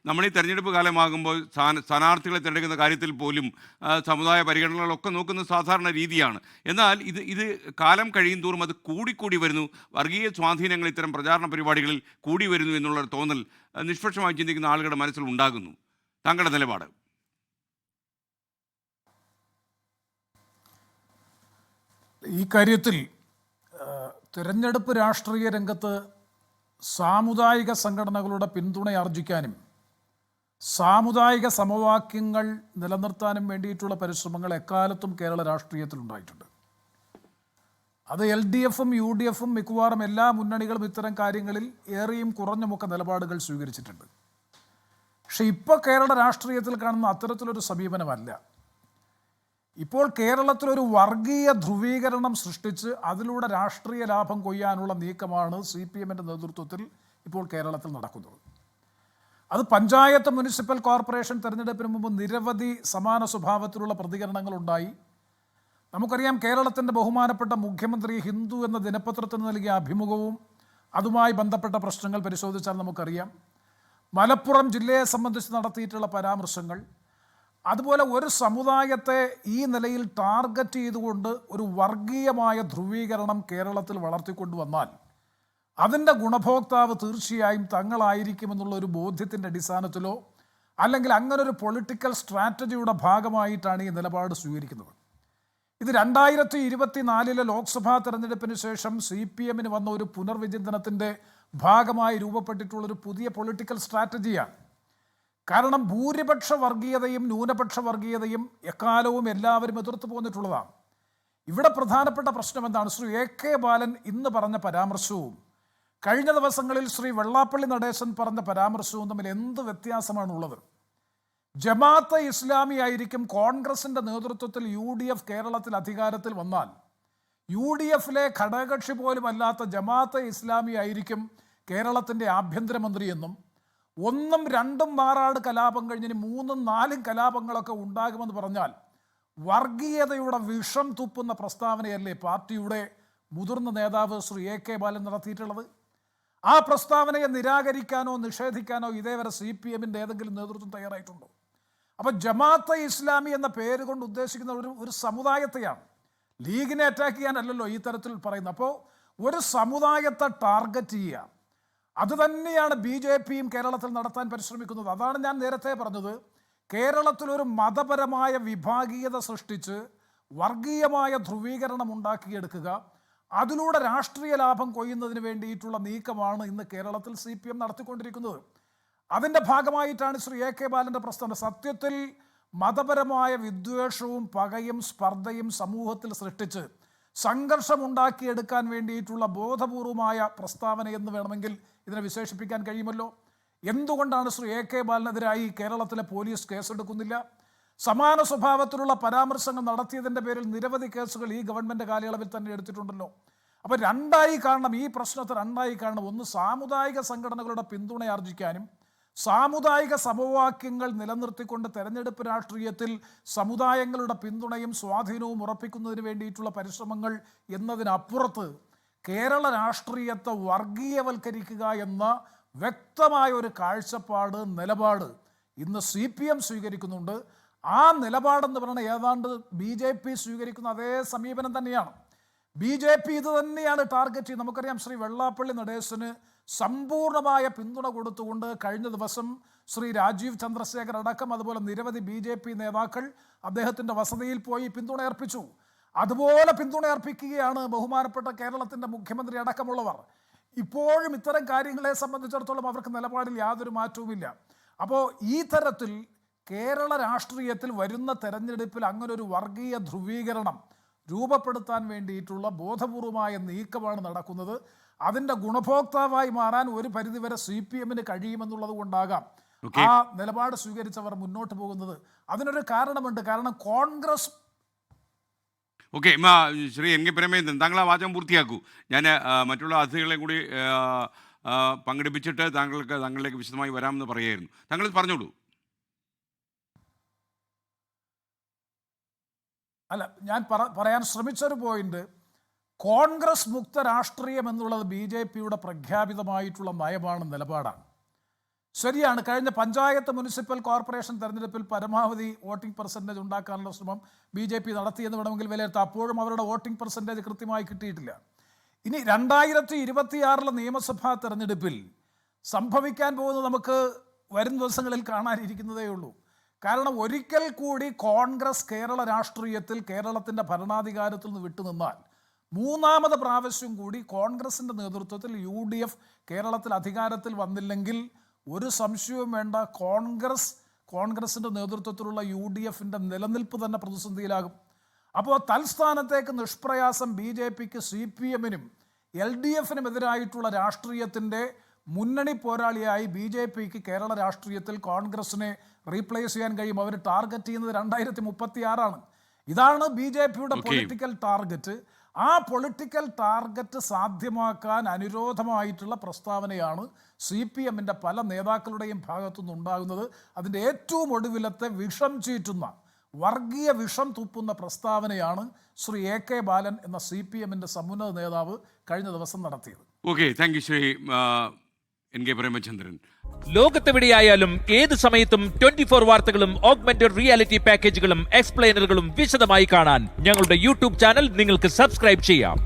നമ്മൾ ഈ തെരഞ്ഞെടുപ്പ് കാലമാകുമ്പോൾ സ്ഥാനാർത്ഥികളെ തിരഞ്ഞെടുക്കുന്ന കാര്യത്തിൽ പോലും സമുദായ പരിഗണനകളൊക്കെ നോക്കുന്നത് സാധാരണ രീതിയാണ്. എന്നാൽ ഇത് കാലം കഴിയും തോറും അത് കൂടിക്കൂടി വരുന്നു, വർഗീയ സ്വാധീനങ്ങൾ ഇത്തരം പ്രചാരണ പരിപാടികളിൽ കൂടി വരുന്നു എന്നുള്ളൊരു തോന്നൽ നിഷ്പക്ഷമായി ചിന്തിക്കുന്ന ആളുകളുടെ മനസ്സിൽ ഉണ്ടാകുന്നു. താങ്കളുടെ നിലപാട്? ഈ കാര്യത്തിൽ തിരഞ്ഞെടുപ്പ് രാഷ്ട്രീയ രംഗത്ത് സാമുദായിക സംഘടനകളുടെ പിന്തുണയാർജിക്കാനും സാമുദായിക സമവാക്യങ്ങൾ നിലനിർത്താനും വേണ്ടിയിട്ടുള്ള പരിശ്രമങ്ങൾ എക്കാലത്തും കേരള രാഷ്ട്രീയത്തിൽ ഉണ്ടായിട്ടുണ്ട്. അത് LDFും UDFും മിക്കവാറും എല്ലാ മുന്നണികളും ഇത്തരം കാര്യങ്ങളിൽ ഏറെയും കുറഞ്ഞുമൊക്കെ നിലപാടുകൾ സ്വീകരിച്ചിട്ടുണ്ട്. പക്ഷെ ഇപ്പോൾ കേരള രാഷ്ട്രീയത്തിൽ കാണുന്ന അത്തരത്തിലൊരു സമീപനമല്ല. ഇപ്പോൾ കേരളത്തിലൊരു വർഗീയ ധ്രുവീകരണം സൃഷ്ടിച്ച് അതിലൂടെ രാഷ്ട്രീയ ലാഭം കൊയ്യാനുള്ള നീക്കമാണ് CPMൻ്റെ നേതൃത്വത്തിൽ ഇപ്പോൾ കേരളത്തിൽ നടക്കുന്നത്. അത് പഞ്ചായത്ത്, മുനിസിപ്പൽ കോർപ്പറേഷൻ തെരഞ്ഞെടുപ്പിന് മുമ്പ് നിരവധി സമാന സ്വഭാവത്തിലുള്ള പ്രതികരണങ്ങളുണ്ടായി. നമുക്കറിയാം, കേരളത്തിൻ്റെ ബഹുമാനപ്പെട്ട മുഖ്യമന്ത്രി ഹിന്ദു എന്ന ദിനപത്രത്തിന് നൽകിയ അഭിമുഖവും അതുമായി ബന്ധപ്പെട്ട പ്രശ്നങ്ങൾ പരിശോധിച്ചാൽ നമുക്കറിയാം. മലപ്പുറം ജില്ലയെ സംബന്ധിച്ച് നടത്തിയിട്ടുള്ള പരാമർശങ്ങൾ, അതുപോലെ ഒരു സമുദായത്തെ ഈ നിലയിൽ ടാർഗറ്റ് ചെയ്തുകൊണ്ട് ഒരു വർഗീയമായ ധ്രുവീകരണം കേരളത്തിൽ വളർത്തിക്കൊണ്ടുവന്നാൽ അതിൻ്റെ ഗുണഭോക്താവ് തീർച്ചയായും തങ്ങളായിരിക്കുമെന്നുള്ള ഒരു ബോധ്യത്തിൻ്റെ അടിസ്ഥാനത്തിലോ അല്ലെങ്കിൽ അങ്ങനൊരു പൊളിറ്റിക്കൽ സ്ട്രാറ്റജിയുടെ ഭാഗമായിട്ടാണ് ഈ നിലപാട് സ്വീകരിക്കുന്നത്. ഇത് 2024 ലോക്സഭാ തെരഞ്ഞെടുപ്പിന് ശേഷം CPMന് വന്ന ഒരു പുനർവിചിന്തനത്തിൻ്റെ ഭാഗമായി രൂപപ്പെട്ടിട്ടുള്ളൊരു പുതിയ പൊളിറ്റിക്കൽ സ്ട്രാറ്റജിയാണ്. കാരണം ഭൂരിപക്ഷ വർഗീയതയും ന്യൂനപക്ഷ വർഗീയതയും എക്കാലവും എല്ലാവരും എതിർത്ത് പോന്നിട്ടുള്ളതാണ്. ഇവിടെ പ്രധാനപ്പെട്ട പ്രശ്നം എന്താണ്? ശ്രീ AK ബാലൻ ഇന്ന് പറഞ്ഞ പരാമർശവും കഴിഞ്ഞ ദിവസങ്ങളിൽ ശ്രീ വെള്ളാപ്പള്ളി നടേശൻ പറഞ്ഞ പരാമർശവും തമ്മിൽ എന്ത് വ്യത്യാസമാണുള്ളത്? ജമാഅത്തെ ഇസ്ലാമി ആയിരിക്കും കോൺഗ്രസിൻ്റെ നേതൃത്വത്തിൽ UDF കേരളത്തിൽ അധികാരത്തിൽ വന്നാൽ UDFിലെ ഘടകകക്ഷി പോലും അല്ലാത്ത ജമാഅത്തെ ഇസ്ലാമി ആയിരിക്കും കേരളത്തിൻ്റെ ആഭ്യന്തരമന്ത്രിയെന്നും 1ഉം 2ഉം മാറാട് കലാപം കഴിഞ്ഞിന് 3ഉം 4ഉം കലാപങ്ങളൊക്കെ ഉണ്ടാകുമെന്ന് പറഞ്ഞാൽ വർഗീയതയുടെ വിഷം തുപ്പുന്ന പ്രസ്താവനയല്ലേ പാർട്ടിയുടെ മുതിർന്ന നേതാവ് ശ്രീ AK ബാലൻ നടത്തിയിട്ടുള്ളത്? ആ പ്രസ്താവനയെ നിരാകരിക്കാനോ നിഷേധിക്കാനോ ഇതേവരെ CPMൻ്റെ ഏതെങ്കിലും നേതൃത്വം തയ്യാറായിട്ടുണ്ടോ? അപ്പോൾ ജമാഅത്തെ ഇസ്ലാമി എന്ന പേര് കൊണ്ട് ഉദ്ദേശിക്കുന്ന ഒരു സമുദായത്തെയാണ്. ലീഗിനെ അറ്റാക്ക് ചെയ്യാനല്ലല്ലോ ഈ തരത്തിൽ പറയുന്നത്. അപ്പോൾ ഒരു സമുദായത്തെ ടാർഗറ്റ് ചെയ്യുക, അതുതന്നെയാണ് BJPയും കേരളത്തിൽ നടത്താൻ പരിശ്രമിക്കുന്നത്. അതാണ് ഞാൻ നേരത്തെ പറഞ്ഞത്, കേരളത്തിലൊരു മതപരമായ വിഭാഗീയത സൃഷ്ടിച്ച് വർഗീയമായ ധ്രുവീകരണം ഉണ്ടാക്കിയെടുക്കുക, അതിലൂടെ രാഷ്ട്രീയ ലാഭം കൊയ്യുന്നതിന് വേണ്ടിയിട്ടുള്ള നീക്കമാണ് ഇന്ന് കേരളത്തിൽ CPM നടത്തിക്കൊണ്ടിരിക്കുന്നത്. അതിൻ്റെ ഭാഗമായിട്ടാണ് ശ്രീ AK ബാലൻ്റെ പ്രസ്താവന. സത്യത്തിൽ മതപരമായ വിദ്വേഷവും പകയും സ്പർദ്ധയും സമൂഹത്തിൽ സൃഷ്ടിച്ച് സംഘർഷമുണ്ടാക്കിയെടുക്കാൻ വേണ്ടിയിട്ടുള്ള ബോധപൂർവമായ പ്രസ്താവന എന്ന് വേണമെങ്കിൽ ഇതിനെ വിശേഷിപ്പിക്കാൻ കഴിയുമല്ലോ. എന്തുകൊണ്ടാണ് ശ്രീ AK ബാലനെതിരായി കേരളത്തിലെ പോലീസ് കേസെടുക്കുന്നില്ല? സമാന സ്വഭാവത്തിലുള്ള പരാമർശങ്ങൾ നടത്തിയതിൻ്റെ പേരിൽ നിരവധി കേസുകൾ ഈ ഗവൺമെൻറ് കാലയളവിൽ തന്നെ എടുത്തിട്ടുണ്ടല്ലോ. അപ്പോൾ രണ്ടായി കാണണം, ഈ പ്രശ്നത്തെ രണ്ടായി കാണണം. ഒന്ന്, സാമുദായിക സംഘടനകളുടെ പിന്തുണയാർജിക്കാനും സാമുദായിക സമവാക്യങ്ങൾ നിലനിർത്തിക്കൊണ്ട് തെരഞ്ഞെടുപ്പ് രാഷ്ട്രീയത്തിൽ സമുദായങ്ങളുടെ പിന്തുണയും സ്വാധീനവും ഉറപ്പിക്കുന്നതിന് വേണ്ടിയിട്ടുള്ള പരിശ്രമങ്ങൾ എന്നതിനപ്പുറത്ത് കേരള രാഷ്ട്രീയത്തെ വർഗീയവൽക്കരിക്കുക എന്ന വ്യക്തമായ ഒരു കാഴ്ചപ്പാട്, നിലപാട് ഇന്ന് CPM സ്വീകരിക്കുന്നുണ്ട്. ആ നിലപാടെന്ന് പറയുന്നത് ഏതാണ്ട് BJP സ്വീകരിക്കുന്ന അതേ സമീപനം തന്നെയാണ്. BJP ഇത് തന്നെയാണ് ടാർഗറ്റ് ചെയ്യുന്നത്. നമുക്കറിയാം, ശ്രീ വെള്ളാപ്പള്ളി നടേശന് സമ്പൂർണമായ പിന്തുണ കൊടുത്തുകൊണ്ട് കഴിഞ്ഞ ദിവസം ശ്രീ രാജീവ് ചന്ദ്രശേഖർ അടക്കം അതുപോലെ നിരവധി BJP നേതാക്കൾ അദ്ദേഹത്തിൻ്റെ വസതിയിൽ പോയി പിന്തുണ അർപ്പിച്ചു. അതുപോലെ പിന്തുണ അർപ്പിക്കുകയാണ് ബഹുമാനപ്പെട്ട കേരളത്തിൻ്റെ മുഖ്യമന്ത്രി അടക്കമുള്ളവർ. ഇപ്പോഴും ഇത്തരം കാര്യങ്ങളെ സംബന്ധിച്ചിടത്തോളം അവർക്ക് നിലപാടിൽ യാതൊരു മാറ്റവുമില്ല. അപ്പോൾ ഈ തരത്തിൽ കേരള രാഷ്ട്രീയത്തിൽ വരുന്ന തെരഞ്ഞെടുപ്പിൽ അങ്ങനെ ഒരു വർഗീയ ധ്രുവീകരണം രൂപപ്പെടുത്താൻ വേണ്ടിയിട്ടുള്ള ബോധപൂർവമായ നീക്കമാണ് നടക്കുന്നത്. അതിൻ്റെ ഗുണഭോക്താവായി മാറാൻ ഒരു പരിധിവരെ CPMന് കഴിയുമെന്നുള്ളത് കൊണ്ടാകാം ആ നിലപാട് സ്വീകരിച്ചവർ മുന്നോട്ട് പോകുന്നത്. അതിനൊരു കാരണമുണ്ട്. കാരണം കോൺഗ്രസ് ശ്രീ NK പ്രേമചന്ദ്രൻ, താങ്കൾ ആ വാചകം പൂർത്തിയാക്കൂ. ഞാൻ മറ്റുള്ള അതിഥികളെയും കൂടി പങ്കെടുപ്പിച്ചിട്ട് താങ്കളിലേക്ക് വിശദമായി വരാമെന്ന് പറയായിരുന്നു. താങ്കൾ പറഞ്ഞോളൂ. അല്ല, ഞാൻ പറയാൻ ശ്രമിച്ചൊരു പോയിന്റ്, കോൺഗ്രസ് മുക്ത രാഷ്ട്രീയം എന്നുള്ളത് BJPയുടെ പ്രഖ്യാപിതമായിട്ടുള്ള നയമാണ്, നിലപാടാണ്. ശരിയാണ്, കഴിഞ്ഞ പഞ്ചായത്ത് മുനിസിപ്പൽ കോർപ്പറേഷൻ തെരഞ്ഞെടുപ്പിൽ പരമാവധി വോട്ടിംഗ് പെർസെൻറ്റേജ് ഉണ്ടാക്കാനുള്ള ശ്രമം BJP നടത്തിയെന്ന് വേണമെങ്കിൽ വിലയിരുത്താം. അപ്പോഴും അവരുടെ വോട്ടിംഗ് പെർസെൻറ്റേജ് കൃത്യമായി കിട്ടിയിട്ടില്ല. ഇനി 2026 നിയമസഭാ തെരഞ്ഞെടുപ്പിൽ സംഭവിക്കാൻ പോകുന്നത് നമുക്ക് വരും ദിവസങ്ങളിൽ കാണാനിരിക്കുന്നതേ ഉള്ളൂ. കാരണം ഒരിക്കൽ കൂടി കോൺഗ്രസ് കേരള രാഷ്ട്രീയത്തിൽ കേരളത്തിൻ്റെ ഭരണാധികാരത്തിൽ നിന്ന് വിട്ടുനിന്നാൽ മൂന്നാമത് പ്രാവശ്യം കൂടി കോൺഗ്രസിൻ്റെ നേതൃത്വത്തിൽ UDF കേരളത്തിൽ അധികാരത്തിൽ വന്നില്ലെങ്കിൽ ഒരു സംശയവും വേണ്ട, കോൺഗ്രസിൻ്റെ നേതൃത്വത്തിലുള്ള UDFൻ്റെ നിലനിൽപ്പ് തന്നെ പ്രതിസന്ധിയിലാകും. അപ്പോൾ തൽസ്ഥാനത്തേക്ക് നിഷ്പ്രയാസം BJPക്ക് CPMനും LDFനും എതിരായിട്ടുള്ള രാഷ്ട്രീയത്തിൻ്റെ മുന്നണി പോരാളിയായി BJPക്ക് കേരള രാഷ്ട്രീയത്തിൽ കോൺഗ്രസിനെ റീപ്ലേസ് ചെയ്യാൻ കഴിയും. അവർ ടാർഗറ്റ് ചെയ്യുന്നത് 2036 ഇതാണ് BJPയുടെ പൊളിറ്റിക്കൽ ടാർഗറ്റ്. ആ പൊളിറ്റിക്കൽ ടാർഗറ്റ് സാധ്യമാക്കാൻ അനുരോധമായിട്ടുള്ള പ്രസ്താവനയാണ് CPMൻ്റെ പല നേതാക്കളുടെയും ഭാഗത്തുനിന്നുണ്ടാകുന്നത്. അതിൻ്റെ ഏറ്റവും ഒടുവിലത്തെ വിഷം ചീറ്റുന്ന വർഗീയ വിഷം തുപ്പുന്ന പ്രസ്താവനയാണ് ശ്രീ AK ബാലൻ എന്ന CPMൻ്റെ സമുന്നത നേതാവ് കഴിഞ്ഞ ദിവസം നടത്തിയത്. Okay, thank you Shri NK Premachandran. ലോകത്തെവിടെയായാലും ഏത് സമയത്തും 24 വാർത്തകളും ഓഗ്മെന്റഡ് റിയാലിറ്റി പാക്കേജുകളും എക്സ്പ്ലെയിനറുകളും വിശദമായി കാണാൻ ഞങ്ങളുടെ YouTube ചാനൽ നിങ്ങൾക്ക് സബ്സ്ക്രൈബ് ചെയ്യാം.